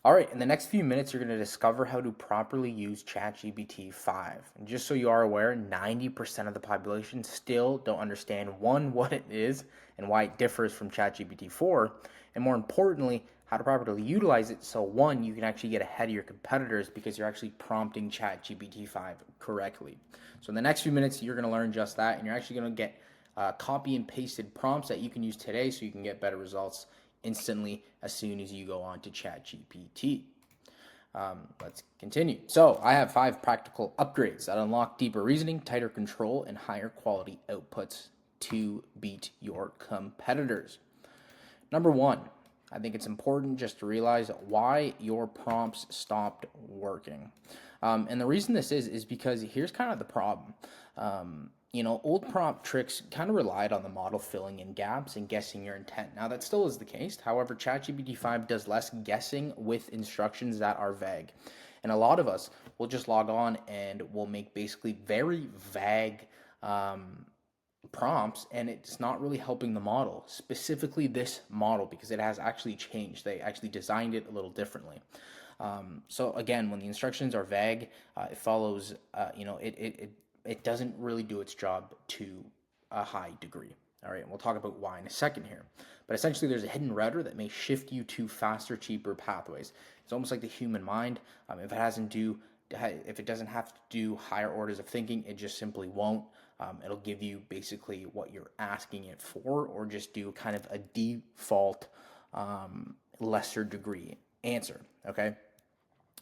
All right, in the next few minutes, you're going to discover how to properly use ChatGPT-5. And just so you are aware, 90% of the population still don't understand one, what it is and why it differs from ChatGPT-4, and more importantly, how to properly utilize it so one, you can actually get ahead of your competitors because you're actually prompting ChatGPT-5 correctly. So in the next few minutes, you're going to learn just that, and you're actually going to get copy and pasted prompts that you can use today so you can get better results instantly as soon as you go on to ChatGPT. Let's continue. So I have 5 practical upgrades that unlock deeper reasoning, tighter control, and higher quality outputs to beat your competitors. Number 1, I think it's important just to realize why your prompts stopped working. And the reason this is because here's kind of the problem. Old prompt tricks kind of relied on the model filling in gaps and guessing your intent. Now, that still is the case. However, ChatGPT-5 does less guessing with instructions that are vague. And a lot of us will just log on and will make basically very vague prompts, and it's not really helping the model, specifically this model, because it has actually changed. They actually designed it a little differently. So again, when the instructions are vague, it follows, it doesn't really do its job to a high degree. All right, and we'll talk about why in a second here. But essentially, there's a hidden router that may shift you to faster, cheaper pathways. It's almost like the human mind. If it doesn't have to do higher orders of thinking, it just simply won't. It'll give you basically what you're asking it for, or just do kind of a default lesser degree answer. Okay,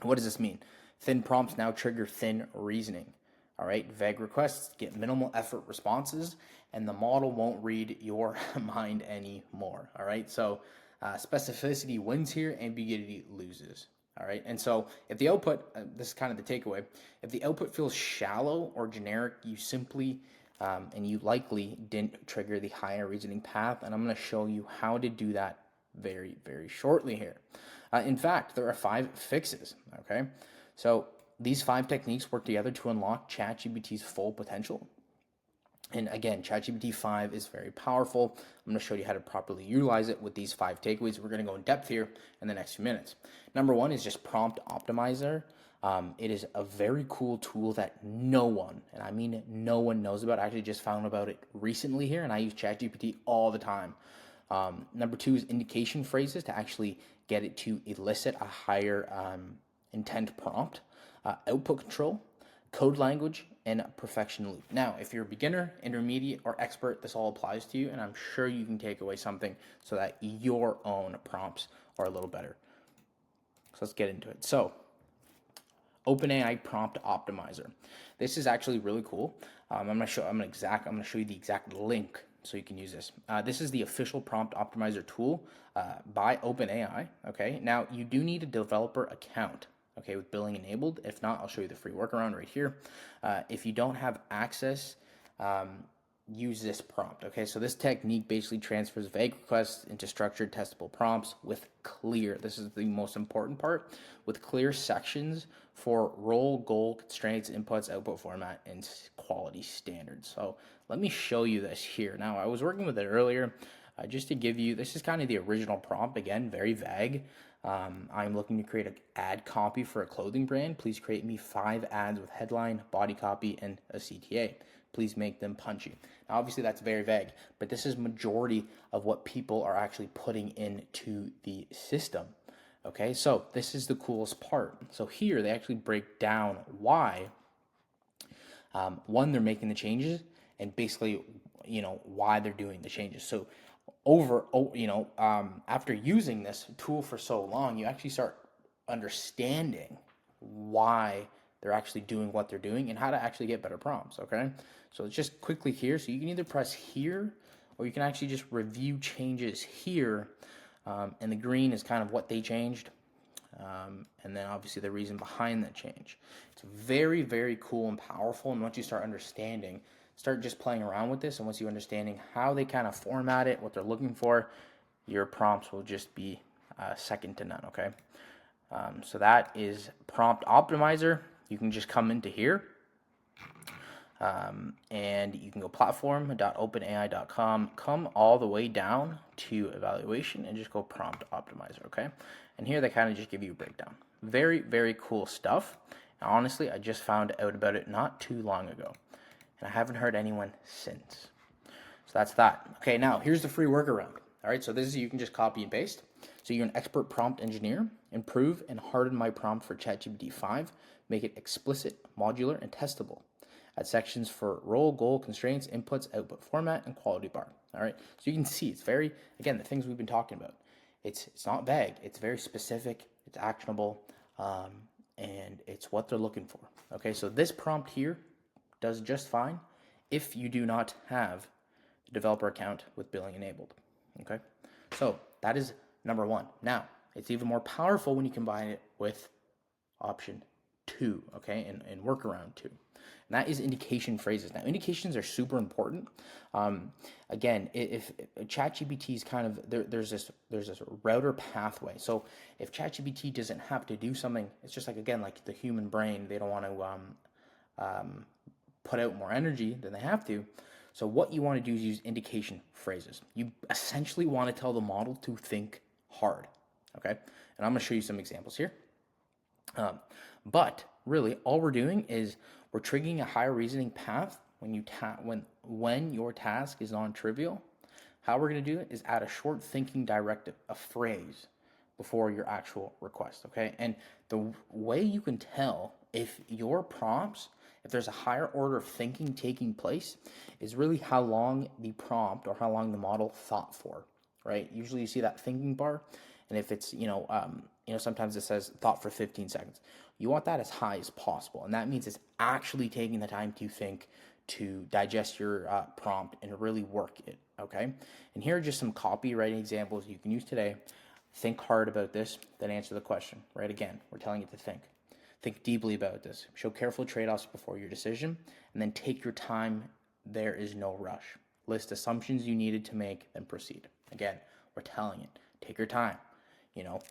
what does this mean? Thin prompts now trigger thin reasoning. All right, vague requests get minimal effort responses, and the model won't read your mind anymore. All right, so specificity wins here, ambiguity loses. All right, and so if the output, this is kind of the takeaway, if the output feels shallow or generic, you simply and you likely didn't trigger the higher reasoning path, and I'm going to show you how to do that very, very shortly here. In fact, there are 5 fixes. Okay, so these 5 techniques work together to unlock ChatGPT's full potential. And again, ChatGPT-5 is very powerful. I'm going to show you how to properly utilize it with these 5 takeaways. We're going to go in depth here in the next few minutes. Number 1 is just Prompt Optimizer. It is a very cool tool that no one, and I mean no one, knows about. I actually just found about it recently here, and I use ChatGPT all the time. Number 2 is indication phrases to actually get it to elicit a higher intent prompt. Output control, code language, and perfection loop. Now, if you're a beginner, intermediate, or expert, this all applies to you, and I'm sure you can take away something so that your own prompts are a little better. So let's get into it. So, OpenAI Prompt Optimizer. This is actually really cool. I'm gonna show you the exact link so you can use this. This is the official prompt optimizer tool by OpenAI. Okay, now you do need a developer account. Okay, with billing enabled. If not, I'll show you the free workaround right here. If you don't have access, use this prompt. Okay, so this technique basically transfers vague requests into structured testable prompts with clear, this is the most important part, with clear sections for role, goal, constraints, inputs, output format, and quality standards. So let me show you this here. Now, I was working with it earlier just to give you, this is kind of the original prompt, again, very vague. I'm looking to create an ad copy for a clothing brand. Please create me 5 ads with headline, body copy, and a CTA. Please make them punchy. Now, obviously, that's very vague, but this is majority of what people are actually putting into the system. Okay, so this is the coolest part. So here, they actually break down why, one, they're making the changes, and basically, why they're doing the changes. So after using this tool for so long, you actually start understanding why they're actually doing what they're doing and how to actually get better prompts. Okay, so it's just quickly here. So you can either press here, or you can actually just review changes here. And the green is kind of what they changed. And then obviously the reason behind that change. It's very, very cool and powerful. And once you start understanding, start just playing around with this, and once you understanding how they kind of format it, what they're looking for, your prompts will just be second to none. Okay, so that is Prompt Optimizer. You can just come into here, And you can go platform.openai.com, come all the way down to evaluation, and just go prompt optimizer, okay? And here they kind of just give you a breakdown. Very, very cool stuff. And honestly, I just found out about it not too long ago, and I haven't heard anyone since. So that's that. Okay, now here's the free workaround. All right, so this is, you can just copy and paste. So you're an expert prompt engineer. Improve and harden my prompt for ChatGPT-5. Make it explicit, modular, and testable. Add sections for role, goal, constraints, inputs, output format, and quality bar. All right, so you can see it's very, again, the things we've been talking about. It's not vague. It's very specific. It's actionable, and it's what they're looking for. Okay, so this prompt here does just fine if you do not have a developer account with billing enabled. Okay, so that is number one. Now, it's even more powerful when you combine it with option 2, okay, and workaround 2. And that is indication phrases. Now, indications are super important. Again, if ChatGPT is kind of there's this router pathway. So if ChatGPT doesn't have to do something, it's just like, again, like the human brain, they don't want to put out more energy than they have to. So what you want to do is use indication phrases. You essentially want to tell the model to think hard, okay? And I'm going to show you some examples here. But really, all we're doing is we're triggering a higher reasoning path when your task is non-trivial. How we're going to do it is add a short thinking directive, a phrase, before your actual request, okay? And the way you can tell if your prompts, if there's a higher order of thinking taking place, is really how long the prompt or how long the model thought for, right? Usually you see that thinking bar, and if it's, sometimes it says thought for 15 seconds. You want that as high as possible, and that means it's actually taking the time to think, to digest your prompt, and really work it, okay? And here are just some copywriting examples you can use today. Think hard about this, then answer the question, right? Again, we're telling it to think. Think deeply about this. Show careful trade-offs before your decision, and then take your time. There is no rush. List assumptions you needed to make, then proceed. Again, we're telling it, take your time.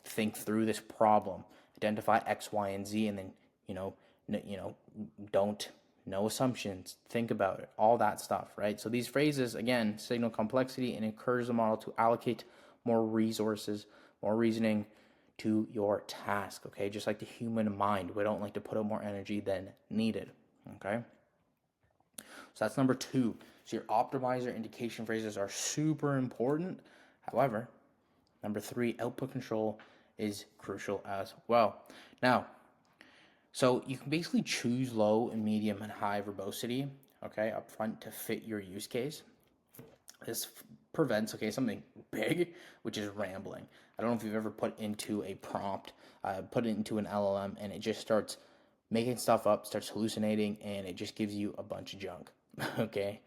Think through this problem. Identify X, Y, and Z, and then, no assumptions. Think about it. All that stuff, right? So these phrases, again, signal complexity and encourage the model to allocate more resources, more reasoning to your task, okay? Just like the human mind, we don't like to put out more energy than needed, okay? So that's number 2. So your optimizer indication phrases are super important. However, number 3, output control is crucial as well. Now, so you can basically choose low and medium and high verbosity, okay, up front to fit your use case. This prevents, something big, which is rambling. I don't know if you've ever put into a prompt, put it into an LLM, and it just starts making stuff up, starts hallucinating, and it just gives you a bunch of junk, okay?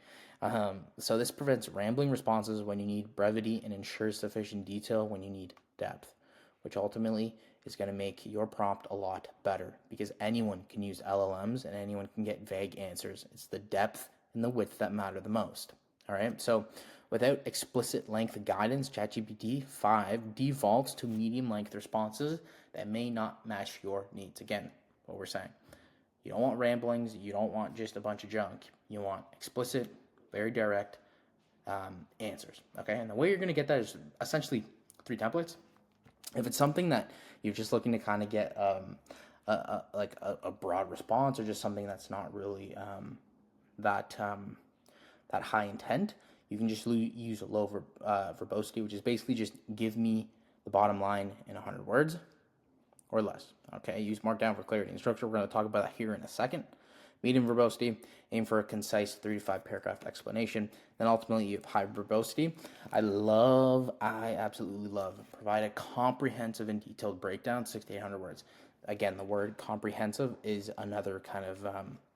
So this prevents rambling responses when you need brevity and ensures sufficient detail when you need depth, which ultimately is going to make your prompt a lot better, because anyone can use LLMs and anyone can get vague answers. It's the depth and the width that matter the most. All right, so without explicit length guidance, ChatGPT-5 defaults to medium length responses that may not match your needs. Again, what we're saying, you don't want ramblings, you don't want just a bunch of junk. You want explicit, very direct answers, okay? And the way you're going to get that is essentially 3 templates. If it's something that you're just looking to kind of get a broad response, or just something that's not really that high intent, you can just use a low verbosity, which is basically just give me the bottom line in 100 words or less. Okay, use Markdown for clarity and structure. We're going to talk about that here in a second. Medium verbosity, aim for a concise 3 to 5 paragraph explanation. Then ultimately you have high verbosity. I absolutely love, provide a comprehensive and detailed breakdown, 6 to 800 words. Again, the word comprehensive is another kind of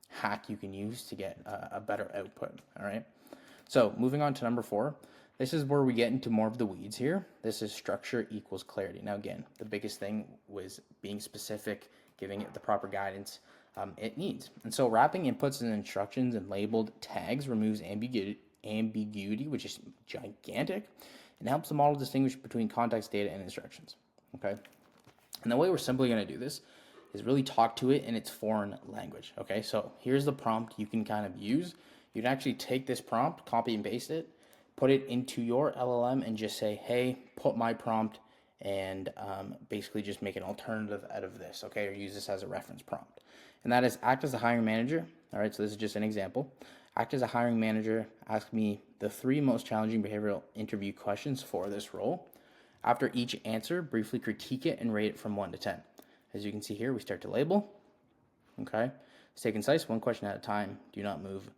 hack you can use to get a better output, all right? So moving on to number 4, this is where we get into more of the weeds here. This is structure equals clarity. Now again, the biggest thing was being specific, giving it the proper guidance it needs. And so wrapping inputs and instructions and labeled tags removes ambiguity, which is gigantic, and helps the model distinguish between context, data, and instructions, okay? And the way we're simply going to do this is really talk to it in its foreign language. Okay, so here's the prompt you can kind of use. You can actually take this prompt, copy and paste it, put it into your LLM, and just say, hey, put my prompt, and basically just make an alternative out of this, okay, or use this as a reference prompt. And that is act as a hiring manager. All right, so this is just an example. Act as a hiring manager, ask me the 3 most challenging behavioral interview questions for this role. After each answer, briefly critique it and rate it from 1 to 10. As you can see here, we start to label. Okay, stay concise, 1 question at a time. Do not move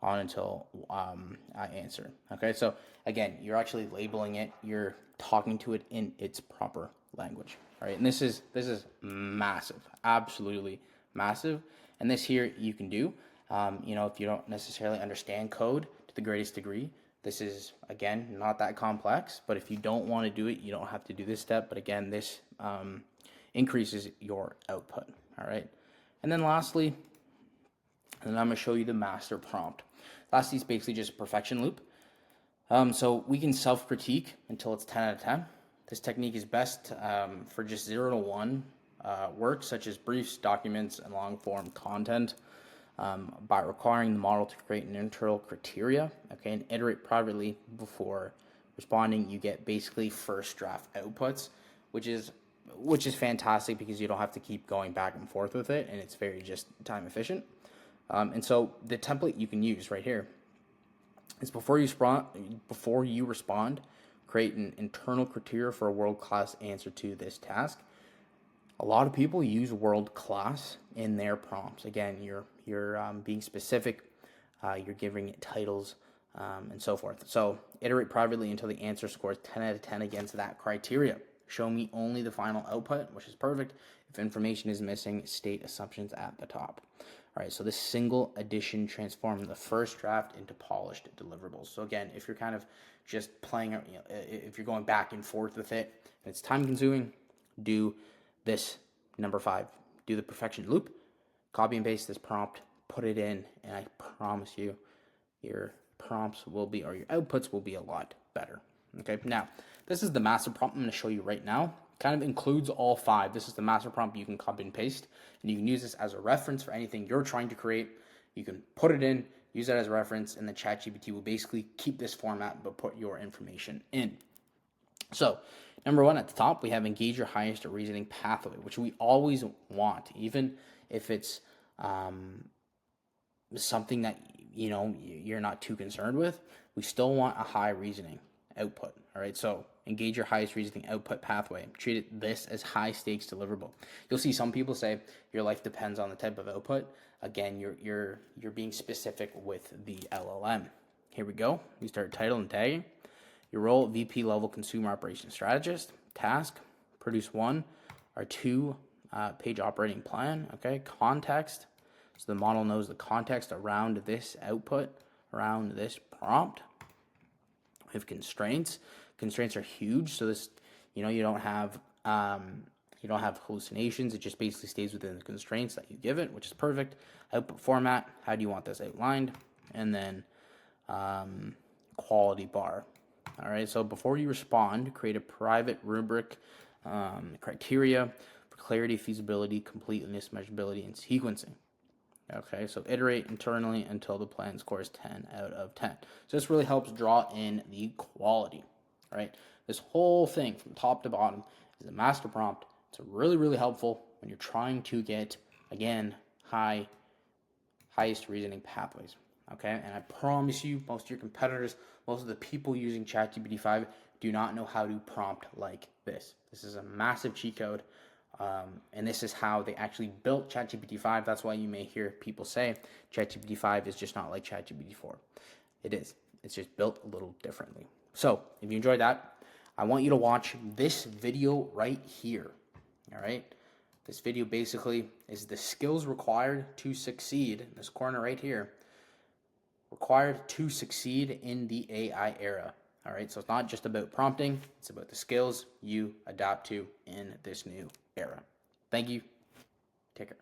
on until I answer. Okay, so again, you're actually labeling it. You're talking to it in its proper language. All right, and this is massive, absolutely massive. And this here you can do. If you don't necessarily understand code to the greatest degree, this is, again, not that complex. But if you don't want to do it, you don't have to do this step. But again, this increases your output. All right, and then lastly, and I'm going to show you the master prompt. Lastly, is basically just a perfection loop. So we can self-critique until it's 10 out of 10. This technique is best for just 0 to 1 work, such as briefs, documents, and long-form content. By requiring the model to create an internal criteria, okay, and iterate privately before responding, you get basically first draft outputs, which is fantastic because you don't have to keep going back and forth with it, and it's very just time efficient. And so the template you can use right here is before you respond, create an internal criteria for a world-class answer to this task. A lot of people use world-class in their prompts. Again, you're being specific, you're giving it titles, and so forth. So iterate privately until the answer scores 10 out of 10 against that criteria. Show me only the final output, which is perfect. If information is missing, state assumptions at the top. All right, so this single addition transformed the first draft into polished deliverables. So again, if you're kind of just playing, if you're going back and forth with it, and it's time consuming, do this number 5. Do the perfection loop, copy and paste this prompt, put it in, and I promise you, your prompts will be, or your outputs will be a lot better. Okay, now this is the master prompt I'm going to show you right now. Kind of includes all 5. This is the master prompt you can copy and paste, and you can use this as a reference for anything you're trying to create. You can put it in, use that as a reference, and the ChatGPT will basically keep this format but put your information in. So, number 1 at the top, we have engage your highest reasoning pathway, which we always want, even if it's something that you're not too concerned with. We still want a high reasoning output. All right, so engage your highest reasoning output pathway. Treat this as high stakes deliverable. You'll see some people say your life depends on the type of output. Again, you're being specific with the LLM. Here we go. We start title and tagging. Your role, VP level consumer operations strategist. Task, produce 1 or 2 page operating plan. Okay, context. So the model knows the context around this output, around this prompt. We have constraints. Constraints are huge. So this, you don't have hallucinations. It just basically stays within the constraints that you give it, which is perfect. Output format. How do you want this outlined? And then quality bar. All right. So before you respond, create a private rubric, criteria for clarity, feasibility, completeness, measurability, and sequencing. Okay, so iterate internally until the plan scores 10 out of 10. So this really helps draw in the quality, right? This whole thing from top to bottom is a master prompt. It's really, really helpful when you're trying to get, again, highest reasoning pathways, okay? And I promise you, most of your competitors, most of the people using ChatGPT-5 do not know how to prompt like this. This is a massive cheat code. And this is how they actually built ChatGPT-5. That's why you may hear people say ChatGPT-5 is just not like ChatGPT-4. It is. It's just built a little differently. So if you enjoyed that, I want you to watch this video right here. All right. This video basically is the skills required to succeed. In this corner right here, required to succeed in the AI era. All right. So it's not just about prompting. It's about the skills you adapt to in this new era. Thank you. Take care.